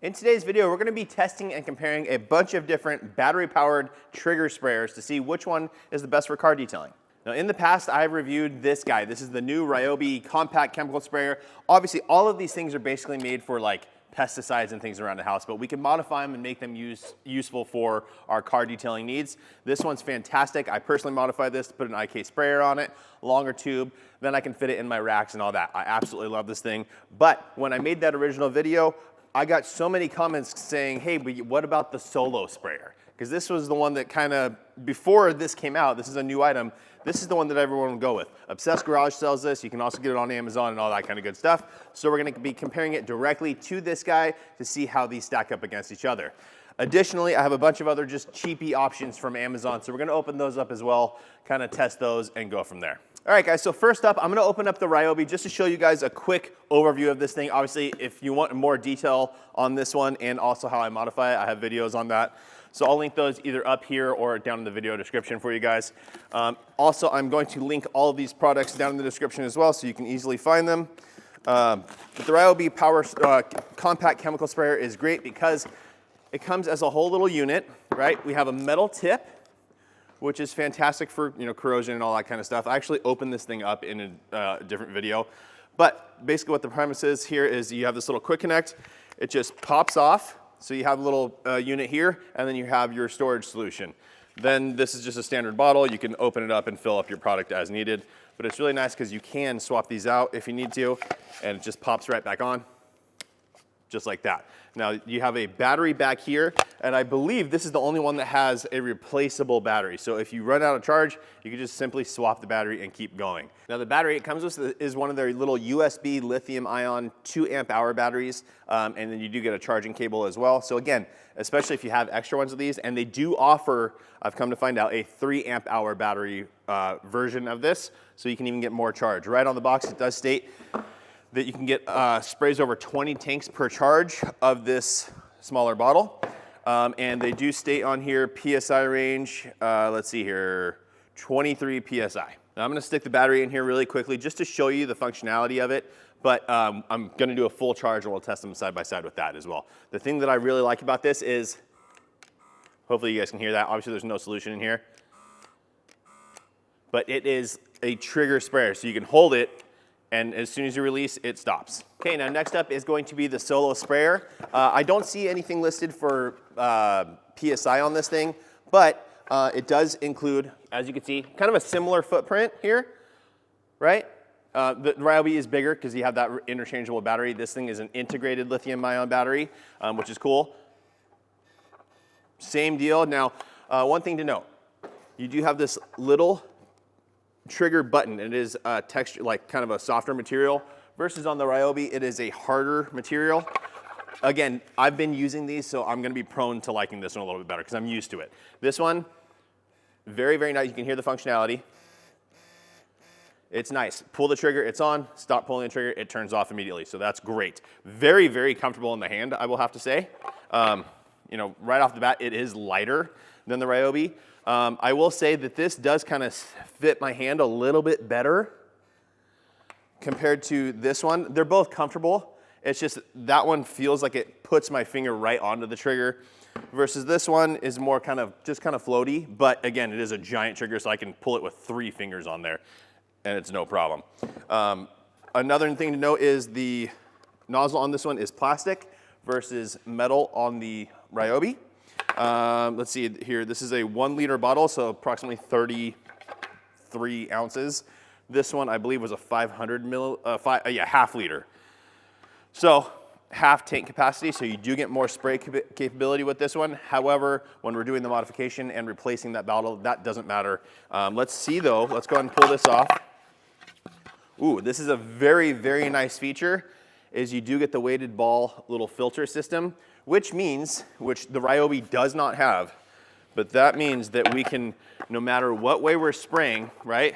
In today's video, we're going to be testing and comparing a bunch of different battery-powered trigger sprayers to see which one is the best for car detailing. Now, in the past, I've reviewed this guy. This is the new Ryobi compact chemical sprayer. Obviously, all of these things are basically made for like pesticides and things around the house, but we can modify them and make them useful for our car detailing needs. This one's fantastic. I personally modified this to put an IK sprayer on it, longer tube, then I can fit it in my racks and all that. I absolutely love this thing. But when I made that original video, I got so many comments saying, hey, but what about the solo sprayer? Because this was the one that kind of, before this came out, this is a new item, this is the one that everyone will go with. Obsessed Garage sells this. You can also get it on Amazon and all that kind of good stuff. So we're going to be comparing it directly to this guy to see how these stack up against each other. Additionally, I have a bunch of other just cheapy options from Amazon. So we're going to open those up as well, kind of test those and go from there. All right, guys, so first up, I'm going to open up the Ryobi just to show you guys a quick overview of this thing. Obviously, if you want more detail on this one and also how I modify it, I have videos on that. So I'll link those either up here or down in the video description for you guys. Also, I'm going to link all of these products down in the description as well so you can easily find them. But the Ryobi Power Compact Chemical Sprayer is great because it comes as a whole little unit, right? We have a metal tip, which is fantastic for corrosion and all that kind of stuff. I actually opened this thing up in a different video. But basically what the premise is here is you have this little quick connect. It just pops off. So you have a little unit here, and then you have your storage solution. Then this is just a standard bottle. You can open it up and fill up your product as needed. But it's really nice because you can swap these out if you need to, and it just pops right back on, just like that. Now you have a battery back here, and I believe this is the only one that has a replaceable battery. So if you run out of charge, you can just simply swap the battery and keep going. Now the battery it comes with is one of their little USB lithium-ion 2 amp hour batteries, and then you do get a charging cable as well. So again, especially if you have extra ones of these, and they do offer, I've come to find out, a 3 amp hour battery version of this, so you can even get more charge. Right on the box it does state that you can get sprays over 20 tanks per charge of this smaller bottle. And they do state on here PSI range, let's see here, 23 PSI. Now I'm gonna stick the battery in here really quickly just to show you the functionality of it, but I'm gonna do a full charge and we'll test them side by side with that as well. The thing that I really like about this is, hopefully you guys can hear that, obviously there's no solution in here, but it is a trigger sprayer, so you can hold it and as soon as you release, it stops. Okay, now next up is going to be the solo sprayer. I don't see anything listed for PSI on this thing, but it does include, as you can see, kind of a similar footprint here, right? The Ryobi is bigger because you have that interchangeable battery. This thing is an integrated lithium-ion battery, which is cool. Same deal. Now, one thing to note, you do have this little trigger button. It is texture, like kind of a softer material, versus on the Ryobi, it is a harder material. Again, I've been using these, so I'm gonna be prone to liking this one a little bit better because I'm used to it. This one, very, very nice. You can hear the functionality. It's nice. Pull the trigger, it's on. Stop pulling the trigger, it turns off immediately. So that's great. Very, very comfortable in the hand, I will have to say. Right off the bat, it is lighter than the Ryobi. I will say that this does kind of fit my hand a little bit better compared to this one. They're both comfortable. It's just that one feels like it puts my finger right onto the trigger versus this one is more kind of floaty. But again, it is a giant trigger, so I can pull it with 3 fingers on there and it's no problem. Another thing to note is the nozzle on this one is plastic versus metal on the Ryobi. Let's see here, this is a 1 liter bottle, so approximately 33 ounces. This one, I believe, was a 500 half liter. So half tank capacity, so you do get more spray capability with this one. However, when we're doing the modification and replacing that bottle, that doesn't matter. Let's see though, let's go ahead and pull this off. Ooh, this is a very, very nice feature, is you do get the weighted ball little filter system, which means, which the Ryobi does not have, but that means that we can, no matter what way we're spraying, right?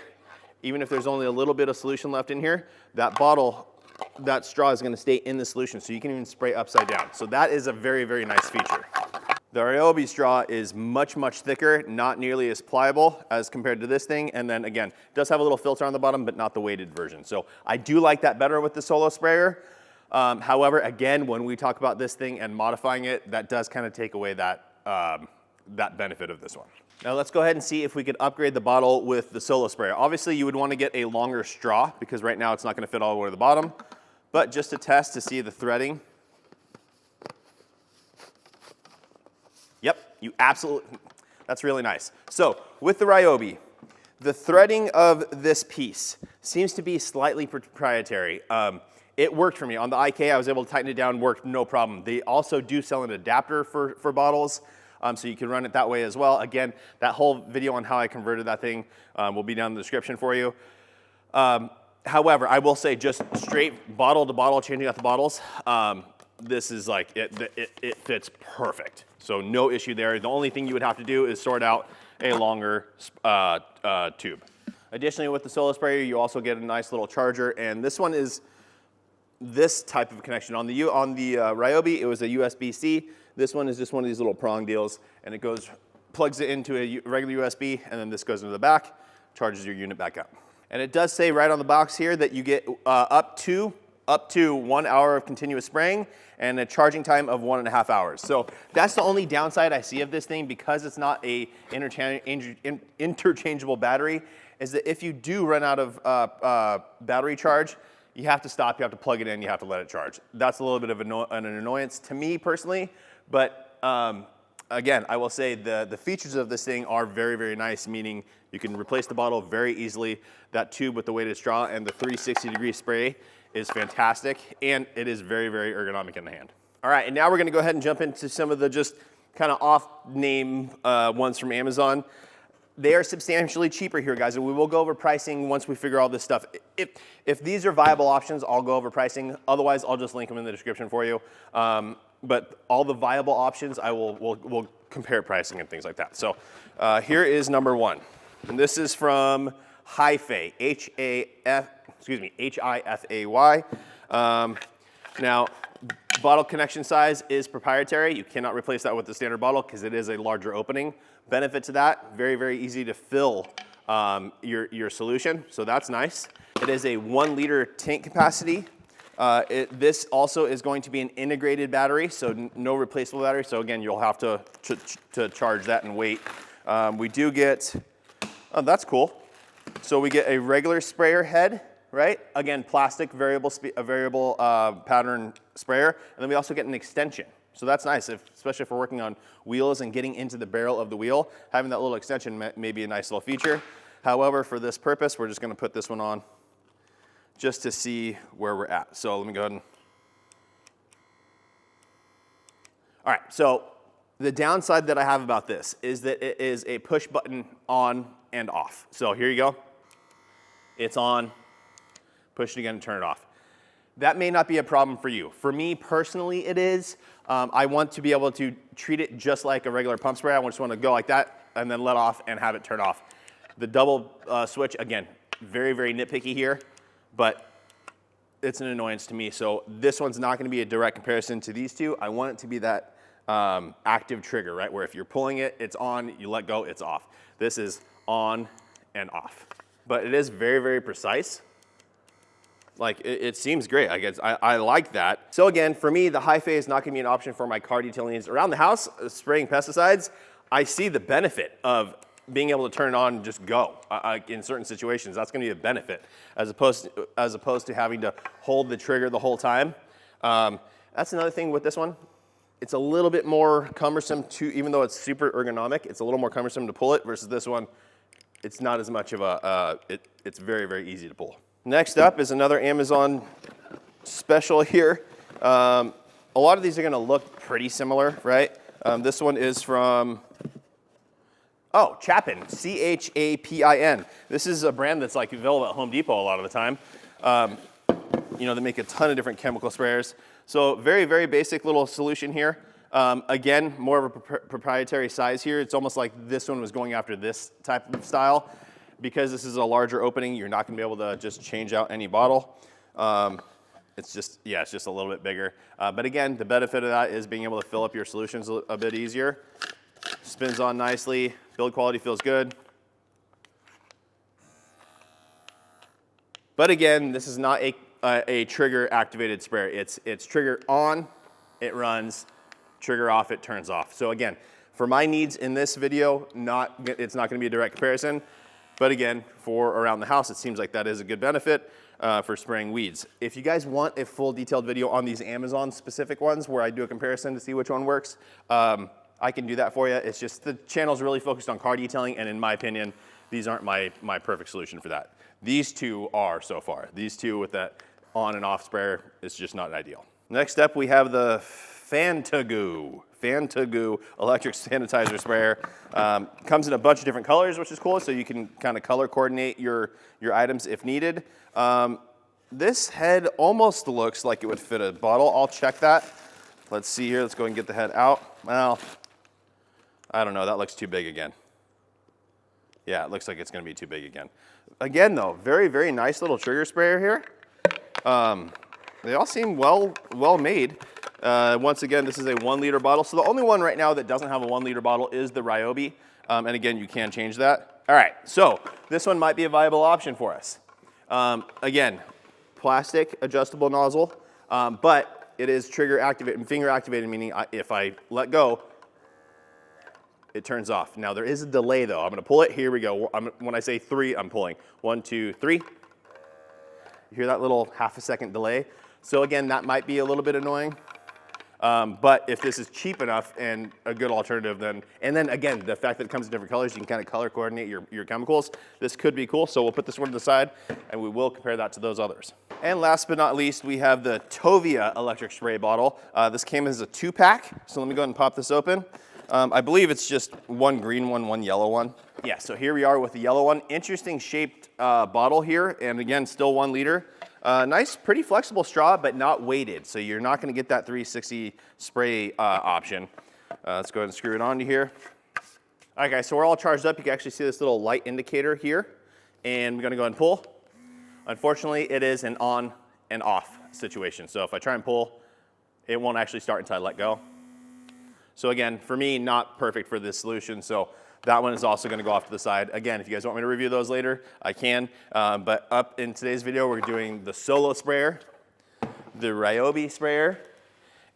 Even if there's only a little bit of solution left in here, that bottle, that straw is gonna stay in the solution, so you can even spray upside down. So that is a very, very nice feature. The Ryobi straw is much, much thicker, not nearly as pliable as compared to this thing. And then again, it does have a little filter on the bottom, but not the weighted version. So I do like that better with the solo sprayer. However, again, when we talk about this thing and modifying it, that does kind of take away that, that benefit of this one. Now let's go ahead and see if we could upgrade the bottle with the solo sprayer. Obviously you would want to get a longer straw because right now it's not going to fit all the way to the bottom, but just to test to see the threading. Yep, you absolutely, that's really nice. So with the Ryobi, the threading of this piece seems to be slightly proprietary. It worked for me. On the IK, I was able to tighten it down, worked no problem. They also do sell an adapter for bottles, so you can run it that way as well. Again, that whole video on how I converted that thing will be down in the description for you. However, I will say just straight bottle to bottle, changing out the bottles, this is like, it fits perfect. So no issue there. The only thing you would have to do is sort out a longer tube. Additionally, with the solo sprayer, you also get a nice little charger, and this one is this type of connection. On the Ryobi, it was a USB-C. This one is just one of these little prong deals, and it plugs it into a regular USB, and then this goes into the back, charges your unit back up. And it does say right on the box here that you get up to 1 hour of continuous spraying and a charging time of 1.5 hours. So that's the only downside I see of this thing, because it's not a interchangeable battery, is that if you do run out of battery charge, you have to stop, you have to plug it in, you have to let it charge. That's a little bit of an annoyance to me personally, but again, I will say the features of this thing are very, very nice, meaning you can replace the bottle very easily. That tube with the weighted straw and the 360-degree spray is fantastic, and it is very, very ergonomic in the hand. All right, and now we're gonna go ahead and jump into some of the just kind of off-name ones from Amazon. They are substantially cheaper here, guys, and we will go over pricing once we figure all this stuff. If these are viable options, I'll go over pricing. Otherwise, I'll just link them in the description for you. But all the viable options, we'll compare pricing and things like that. So here is number one, and this is from Hi-Fay, H-I-F-A-Y. Now, bottle connection size is proprietary. You cannot replace that with the standard bottle because it is a larger opening. Benefit to that, very, very easy to fill your solution, so that's nice. It is a 1 liter tank capacity. This also is going to be an integrated battery, so no replaceable battery. So again, you'll have to charge that and wait. We do get, oh, that's cool. So we get a regular sprayer head, right? Again, plastic variable pattern sprayer, and then we also get an extension. So that's nice, especially if we're working on wheels and getting into the barrel of the wheel. Having that little extension may be a nice little feature. However, for this purpose, we're just gonna put this one on just to see where we're at. So let me go ahead and, all right, so the downside that I have about this is that it is a push button on and off. So here you go. It's on, push it again and turn it off. That may not be a problem for you. For me personally, it is. I want to be able to treat it just like a regular pump spray. I just want to go like that and then let off and have it turn off. The double switch, again, very, very nitpicky here, but it's an annoyance to me. So this one's not going to be a direct comparison to these two. I want it to be that active trigger, right? Where if you're pulling it, it's on, you let go, it's off. This is on and off. But it is very, very precise. Like, it seems great. I like that. So again, for me, the Hi-Fay is not gonna be an option for my car detailing needs. Around the house, spraying pesticides, I see the benefit of being able to turn it on and just go. In certain situations, that's gonna be a benefit, as opposed to having to hold the trigger the whole time. That's another thing with this one. It's a little bit more cumbersome to, even though it's super ergonomic, it's a little more cumbersome to pull it versus this one. It's not as much of a, it's very, very easy to pull. Next up is another Amazon special here. A lot of these are gonna look pretty similar, right? This one is from, oh, Chapin, C-H-A-P-I-N. This is a brand that's like available at Home Depot a lot of the time. You know, they make a ton of different chemical sprayers. So very, very basic little solution here. Again, more of a proprietary size here. It's almost like this one was going after this type of style. Because this is a larger opening, you're not gonna be able to just change out any bottle. It's just a little bit bigger. But again, the benefit of that is being able to fill up your solutions a bit easier. Spins on nicely, build quality feels good. But again, this is not a trigger activated sprayer. It's trigger on, it runs, trigger off, it turns off. So again, for my needs in this video, it's not gonna be a direct comparison, but again, for around the house, it seems like that is a good benefit for spraying weeds. If you guys want a full detailed video on these Amazon specific ones where I do a comparison to see which one works, I can do that for you. It's just the channel's really focused on car detailing, and in my opinion, these aren't my perfect solution for that. These two are so far. These two with that on and off sprayer is just not ideal. Next up, we have the Fantagoo electric sanitizer sprayer. Comes in a bunch of different colors, which is cool, so you can kind of color coordinate your items if needed. This head almost looks like it would fit a bottle. I'll check that. Let's see here. Let's go and get the head out. Well, I don't know. That looks too big again. Yeah, it looks like it's going to be too big again. Again, though, very, very nice little trigger sprayer here. They all seem well made. Once again, this is a 1 liter bottle. So the only one right now that doesn't have a 1 liter bottle is the Ryobi. And again, you can change that. All right, so this one might be a viable option for us. Again, plastic adjustable nozzle, but it is trigger activated, finger activated, meaning if I let go, it turns off. Now there is a delay though. I'm gonna pull it, here we go. When I say 3, I'm pulling. 1, 2, 3. You hear that little half a second delay? So again, that might be a little bit annoying. But if this is cheap enough and a good alternative, then again, the fact that it comes in different colors, you can kind of color coordinate your chemicals. This could be cool, so we'll put this one to the side and we will compare that to those others. And last but not least, we have the Tovia electric spray bottle. This came as a 2-pack, so let me go ahead and pop this open. I believe it's just one green one, one yellow one. Yeah, so here we are with the yellow one. Interesting shaped bottle here, and again, still 1 liter. Nice, pretty flexible straw, but not weighted, so you're not gonna get that 360 spray option. Let's go ahead and screw it onto here. All right, guys, so we're all charged up. You can actually see this little light indicator here, and we're gonna go ahead and pull. Unfortunately, it is an on and off situation, so if I try and pull, it won't actually start until I let go. So again, for me, not perfect for this solution, so that one is also gonna go off to the side. Again, if you guys want me to review those later, I can. But up in today's video, we're doing the Solo sprayer, the Ryobi sprayer,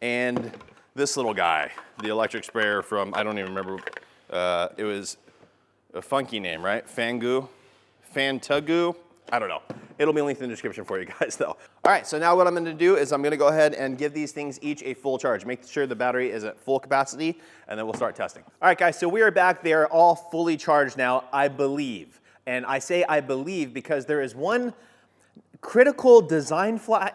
and this little guy, the electric sprayer from, I don't even remember, it was a funky name, right? Fantagoo, I don't know. It'll be linked in the description for you guys though. All right, so now what I'm gonna do is I'm gonna go ahead and give these things each a full charge. Make sure the battery is at full capacity, and then we'll start testing. All right, guys, so we are back. They are all fully charged now, I believe. And I say I believe because there is one critical design flaw.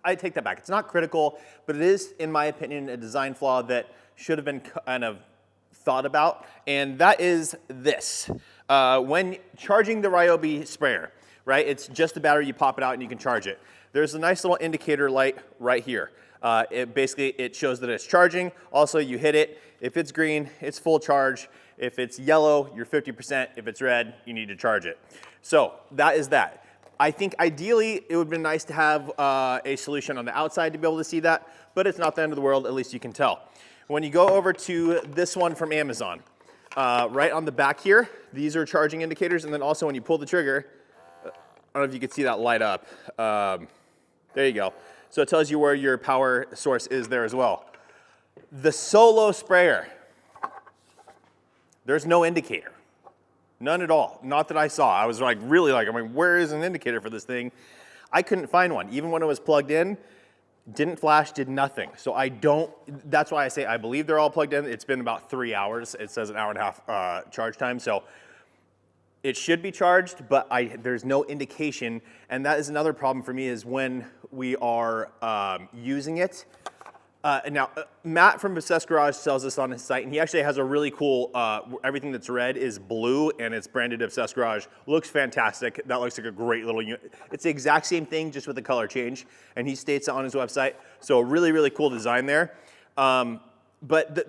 I take that back. It's not critical, but it is, in my opinion, a design flaw that should have been kind of thought about, and that is this. When charging the Ryobi sprayer, right? It's just the battery, you pop it out and you can charge it. There's a nice little indicator light right here. It shows that it's charging. Also, you hit it. If it's green, it's full charge. If it's yellow, you're 50%. If it's red, you need to charge it. So that is that. I think ideally it would have been nice to have a solution on the outside to be able to see that, but it's not the end of the world, at least you can tell. When you go over to this one from Amazon, right on the back here, these are charging indicators, and then also when you pull the trigger, I don't know if you can see that light up. There you go. So it tells you where your power source is there as well. The Solo sprayer, there's no indicator. None at all. Not that I saw. I was where is an indicator for this thing? I couldn't find one. Even when it was plugged in, didn't flash, did nothing. So that's why I say I believe they're all plugged in. It's been about 3 hours. It says an hour and a half charge time. So it should be charged, but there's no indication. And that is another problem for me is when we are using it. Now, Matt from Obsessed Garage sells this on his site, and he actually has a really cool, everything that's red is blue, and it's branded Obsessed Garage. Looks fantastic. That looks like a great little unit. It's the exact same thing, just with the color change, and he states it on his website. So a really, really cool design there. But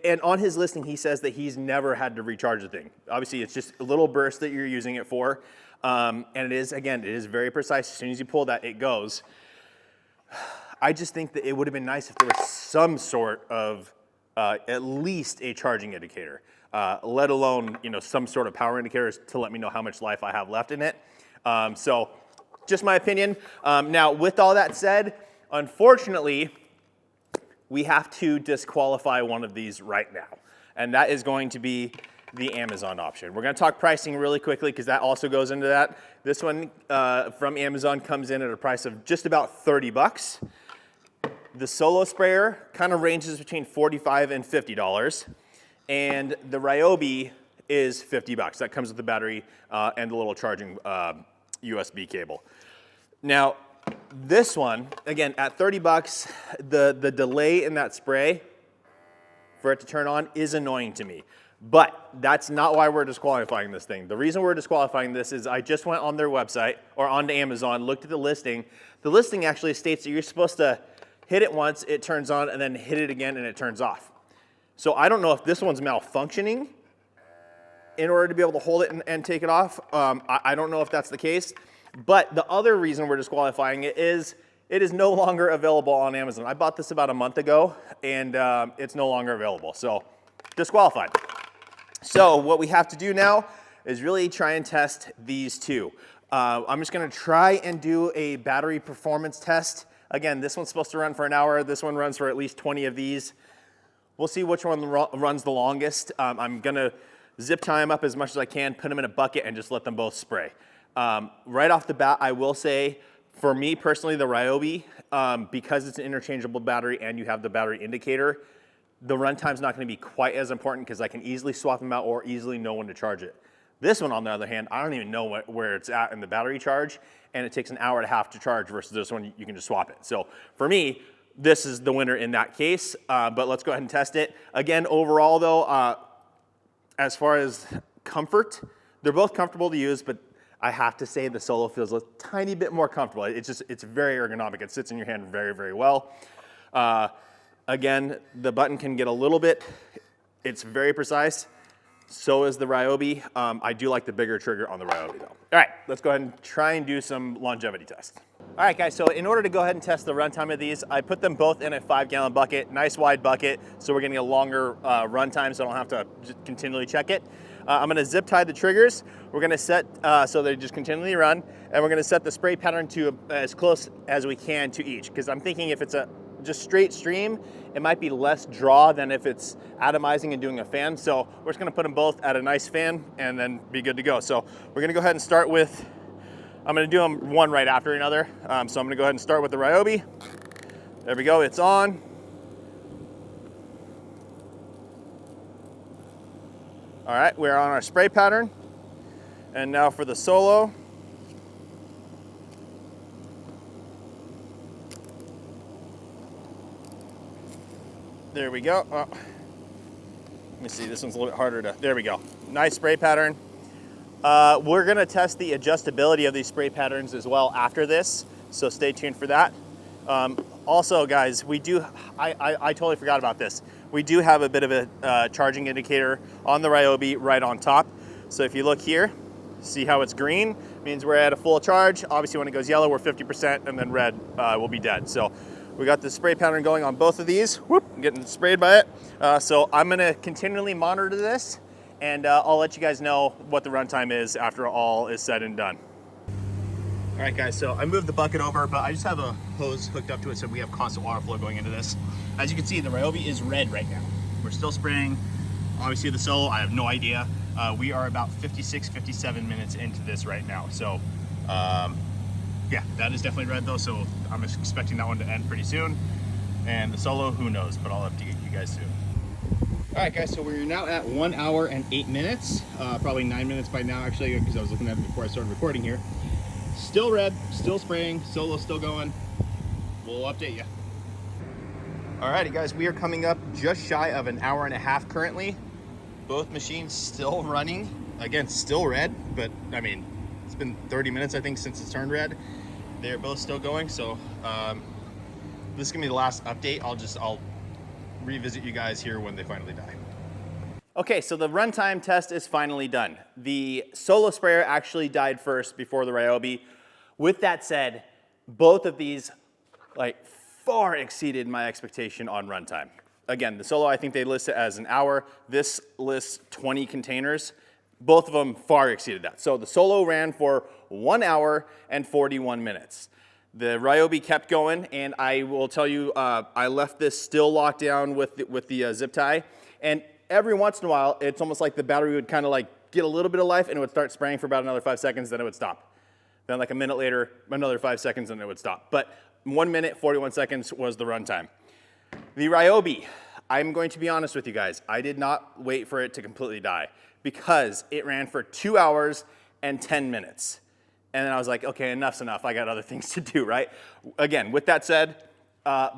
and on his listing, he says that he's never had to recharge the thing. Obviously, it's just a little burst that you're using it for. And it is very precise. As soon as you pull that, it goes. I just think that it would have been nice if there was some sort of, at least a charging indicator, let alone, some sort of power indicators to let me know how much life I have left in it. So Just my opinion. Now, with all that said, unfortunately, we have to disqualify one of these right now, and that is going to be the Amazon option. We're going to talk pricing really quickly because that also goes into that. This one from Amazon comes in at a price of just about 30 bucks. The Solo sprayer kind of ranges between $45 and $50, and the Ryobi is 50 bucks. That comes with the battery and the little charging USB cable. Now, this one, again, at 30 bucks, the delay in that spray for it to turn on is annoying to me. But that's not why we're disqualifying this thing. The reason we're disqualifying this is I just went on their website or onto Amazon, looked at the listing. The listing actually states that you're supposed to hit it once, it turns on, and then hit it again and it turns off. So I don't know if this one's malfunctioning in order to be able to hold it and take it off. I don't know if that's the case. But the other reason we're disqualifying it is no longer available on Amazon. I bought this about a month ago and it's no longer available. So disqualified. So what we have to do now is really try and test these two. I'm just gonna try and do a battery performance test. Again, this one's supposed to run for an hour. This one runs for at least 20 of these. We'll see which one runs the longest. I'm gonna zip tie them up as much as I can, put them in a bucket and just let them both spray. Right off the bat, I will say, for me personally, the Ryobi, because it's an interchangeable battery and you have the battery indicator, the runtime's not gonna be quite as important because I can easily swap them out or easily know when to charge it. This one, on the other hand, I don't even know where it's at in the battery charge, and it takes an hour and a half to charge versus this one, you can just swap it. So for me, this is the winner in that case, but let's go ahead and test it. Again, overall though, as far as comfort, they're both comfortable to use, but I have to say the Solo feels a tiny bit more comfortable. It's very ergonomic. It sits in your hand very, very well. Again, the button can get a little bit, it's very precise. So is the Ryobi. I do like the bigger trigger on the Ryobi though. All right, let's go ahead and try and do some longevity tests. All right guys, so in order to go ahead and test the runtime of these, I put them both in a 5-gallon bucket, nice wide bucket, so we're getting a longer runtime so I don't have to just continually check it. I'm gonna zip tie the triggers. We're gonna set, so they just continually run, and we're gonna set the spray pattern to as close as we can to each, because I'm thinking if it's a just straight stream, it might be less draw than if it's atomizing and doing a fan. So we're just gonna put them both at a nice fan and then be good to go. So we're gonna go ahead and start with, I'm gonna do them one right after another. So I'm gonna go ahead and start with the Ryobi. There we go, it's on. All right, we're on our spray pattern. And now for the Solo. There we go. Oh. Let me see, this one's a little bit harder to, there we go. Nice spray pattern. We're gonna test the adjustability of these spray patterns as well after this, so stay tuned for that. Also guys, we do, I totally forgot about this. We do have a bit of a charging indicator on the Ryobi right on top. So if you look here, see how it's green? Means we're at a full charge. Obviously when it goes yellow, we're 50%, and then red will be dead. So we got the spray pattern going on both of these. Whoop, I'm getting sprayed by it. So I'm gonna continually monitor this, and I'll let you guys know what the runtime is after all is said and done. All right guys, so I moved the bucket over, but I just have a hose hooked up to it so we have constant water flow going into this. As you can see, the Ryobi is red right now. We're still spraying. Obviously the Solo, I have no idea. We are about 56, 57 minutes into this right now. So yeah, that is definitely red though, so I'm expecting that one to end pretty soon. And the Solo, who knows, but I'll update you guys soon. All right guys, so we're now at 1 hour and 8 minutes, probably 9 minutes by now actually, because I was looking at it before I started recording here. Still red, still spraying, Solo still going. We'll update you. Alrighty guys, we are coming up just shy of an hour and a half currently. Both machines still running. Again, still red, but I mean, it's been 30 minutes I think since it's turned red. They're both still going, so this is gonna be the last update. I'll revisit you guys here when they finally die. Okay, so the runtime test is finally done. The Solo sprayer actually died first before the Ryobi. With that said, both of these far exceeded my expectation on runtime. Again, the Solo, I think they list it as an hour. This lists 20 containers. Both of them far exceeded that. So the Solo ran for 1 hour and 41 minutes. The Ryobi kept going, and I will tell you, I left this still locked down with the zip tie, and every once in a while, it's almost like the battery would kind of like get a little bit of life, and it would start spraying for about another 5 seconds, then it would stop. Then like a minute later, another 5 seconds, and it would stop. But 1 minute, 41 seconds was the runtime. The Ryobi, I'm going to be honest with you guys, I did not wait for it to completely die because it ran for 2 hours and 10 minutes. And then I was like, okay, enough's enough. I got other things to do, right? Again, with that said,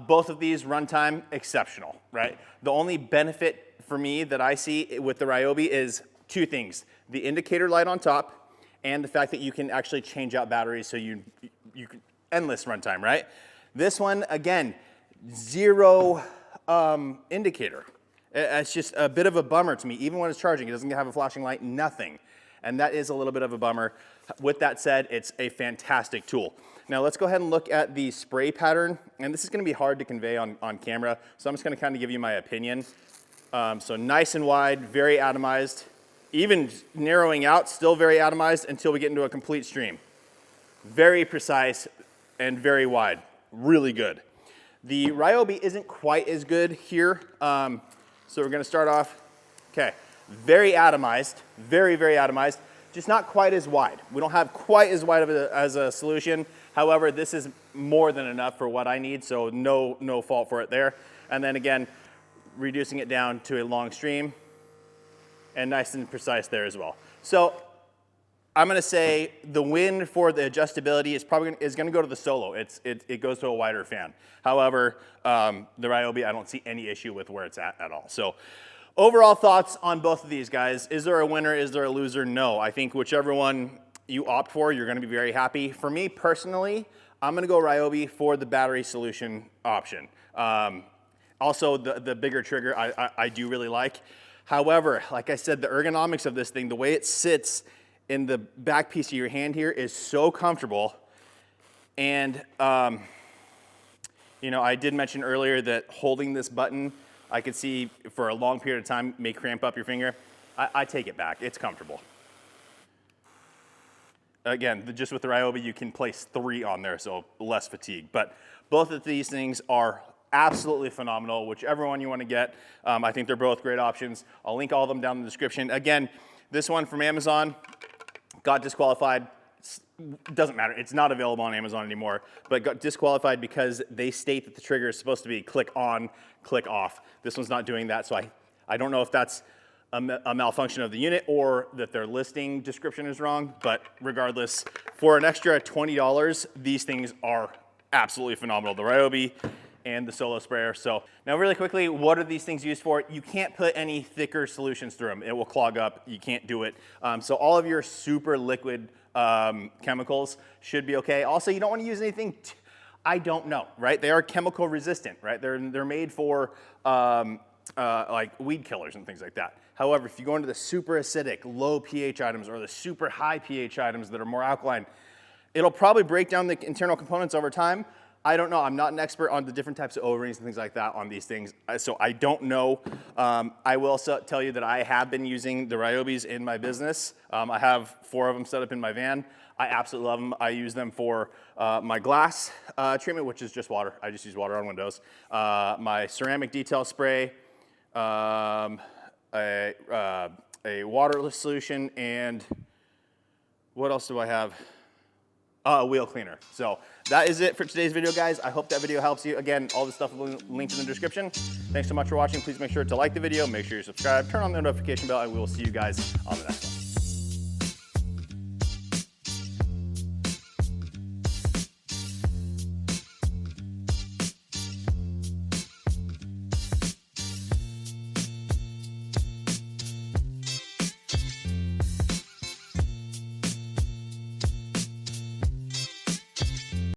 both of these runtime, exceptional, right? The only benefit for me that I see with the Ryobi is two things. The indicator light on top and the fact that you can actually change out batteries so you can, endless runtime, right? This one, again, zero indicator. It's just a bit of a bummer to me. Even when it's charging, it doesn't have a flashing light, nothing. And that is a little bit of a bummer. With that said, it's a fantastic tool. Now let's go ahead and look at the spray pattern. And this is gonna be hard to convey on camera, so I'm just gonna kind of give you my opinion. So nice and wide, very atomized. Even narrowing out, still very atomized until we get into a complete stream. Very precise and very wide, really good. The Ryobi isn't quite as good here. So we're gonna start off, okay. Very atomized, very, very atomized, just not quite as wide. We don't have quite as wide of as a solution. However, this is more than enough for what I need, so no fault for it there. And then again, reducing it down to a long stream and nice and precise there as well. So I'm gonna say the win for the adjustability is gonna go to the Solo. It goes to a wider fan. However, the Ryobi, I don't see any issue with where it's at all. So overall thoughts on both of these guys. Is there a winner? Is there a loser? No. I think whichever one you opt for, you're gonna be very happy. For me personally, I'm gonna go Ryobi for the battery solution option. Also, the bigger trigger I do really like. However, like I said, the ergonomics of this thing, the way it sits in the back piece of your hand here is so comfortable. And, you know, I did mention earlier that holding this button, I could see for a long period of time may cramp up your finger. I take it back, it's comfortable. Again, just with the Ryobi, you can place 3 on there, so less fatigue. But both of these things are absolutely phenomenal. Whichever one you want to get, I think they're both great options. I'll link all of them down in the description. Again, this one from Amazon got disqualified. Doesn't matter, it's not available on Amazon anymore, but got disqualified because they state that the trigger is supposed to be click on, click off. This one's not doing that, so I don't know if that's a malfunction of the unit or that their listing description is wrong, but regardless, for an extra $20, these things are absolutely phenomenal. The Ryobi and the Solo sprayer. So now really quickly, what are these things used for? You can't put any thicker solutions through them. It will clog up, you can't do it. So all of your super liquid chemicals should be okay. Also, you don't want to use anything, I don't know, right? They are chemical resistant, right? They're made for like weed killers and things like that. However, if you go into the super acidic, low pH items or the super high pH items that are more alkaline, it'll probably break down the internal components over time. I don't know, I'm not an expert on the different types of O-rings and things like that on these things, so I don't know. I will tell you that I have been using the Ryobis in my business. I have 4 of them set up in my van. I absolutely love them. I use them for my glass treatment, which is just water. I just use water on windows. My ceramic detail spray, a waterless solution, and what else do I have? A wheel cleaner. So that is it for today's video, guys. I hope that video helps you. Again, all this stuff will be linked in the description. Thanks so much for watching. Please make sure to like the video, make sure you subscribe, turn on the notification bell, and we will see you guys on the next one.